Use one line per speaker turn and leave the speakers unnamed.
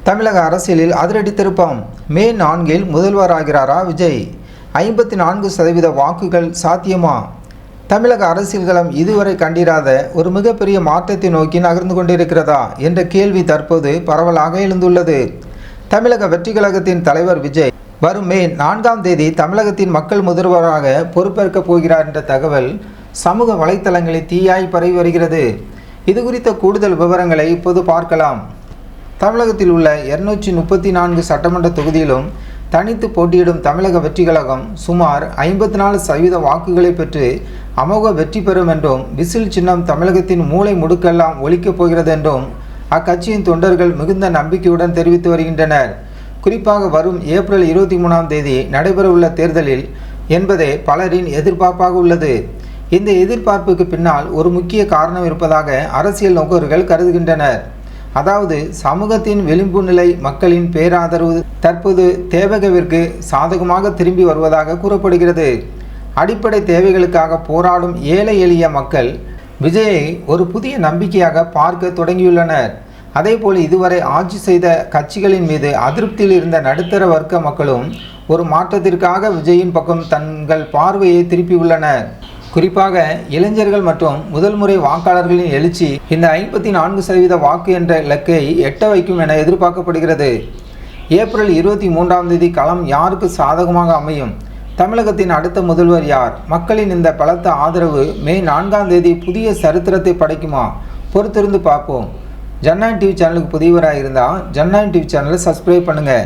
தமிழக அரசியலில் அதிரடி திருப்பம். மே 4 முதல்வராகிறாரா விஜய்? 54% வாக்குகள் சாத்தியமா? தமிழக அரசியல் களம் இதுவரை கண்டிராத ஒரு மிகப்பெரிய மாற்றத்தை நோக்கி நகர்ந்து கொண்டிருக்கிறதா என்ற கேள்வி தற்போது பரவலாக எழுந்துள்ளது. தமிழக வெற்றி கழகத்தின் தலைவர் விஜய் வரும் மே 4 தமிழகத்தின் மக்கள் முதல்வராக பொறுப்பேற்கப் போகிறார் என்ற தகவல் சமூக வலைத்தளங்களில் தீயாய் பரவி வருகிறது. இது குறித்த கூடுதல் விவரங்களை இப்போது பார்க்கலாம். தமிழகத்தில் உள்ள 234 சட்டமன்ற தொகுதியிலும் தனித்து போட்டியிடும் தமிழக வெற்றி கழகம் சுமார் 54% வாக்குகளை பெற்று அமோக வெற்றி பெறும் என்றும், விசில் சின்னம் தமிழகத்தின் மூலை முடுக்கெல்லாம் ஒலிக்கப் போகிறது என்றும் அக்கட்சியின் தொண்டர்கள் மிகுந்த நம்பிக்கையுடன் தெரிவித்து வருகின்றனர். குறிப்பாக வரும் ஏப்ரல் 23 நடைபெறவுள்ள தேர்தலில் என்பதே பலரின் எதிர்பார்ப்பாக உள்ளது. இந்த எதிர்பார்ப்புக்கு பின்னால் ஒரு முக்கிய காரணம் இருப்பதாக அரசியல் நோக்கர்கள் கருதுகின்றனர். அதாவது, சமூகத்தின் விளிம்பு நிலை மக்களின் பேராதரவு தற்போது தேவகவிற்கு சாதகமாக திரும்பி வருவதாக கூறப்படுகிறது. அடிப்படை தேவைகளுக்காக போராடும் ஏழை எளிய மக்கள் விஜயை ஒரு புதிய நம்பிக்கையாக பார்க்க தொடங்கியுள்ளனர். அதேபோல் இதுவரை ஆட்சி செய்த கட்சிகளின் மீது அதிருப்தியில் இருந்த நடுத்தர வர்க்க மக்களும் ஒரு மாற்றத்திற்காக விஜயின் பக்கம் தங்கள் பார்வையை திருப்பியுள்ளனர். குறிப்பாக இளைஞர்கள் மற்றும் முதல் முறை வாக்காளர்களின் எழுச்சி இந்த 54% வாக்கு என்ற இலக்கை எட்ட வைக்கும் என எதிர்பார்க்கப்படுகிறது. ஏப்ரல் 23 களம் யாருக்கு சாதகமாக அமையும்? தமிழகத்தின் அடுத்த முதல்வர் யார்? மக்களின் இந்த பலத்த ஆதரவு மே 4 புதிய சரித்திரத்தை படைக்குமா? பொறுத்திருந்து பார்ப்போம். ஜன்9 டிவி சேனலுக்கு புதியவராக இருந்தால் ஜன்9 டிவி சேனலை சப்ஸ்கிரைப் பண்ணுங்கள்.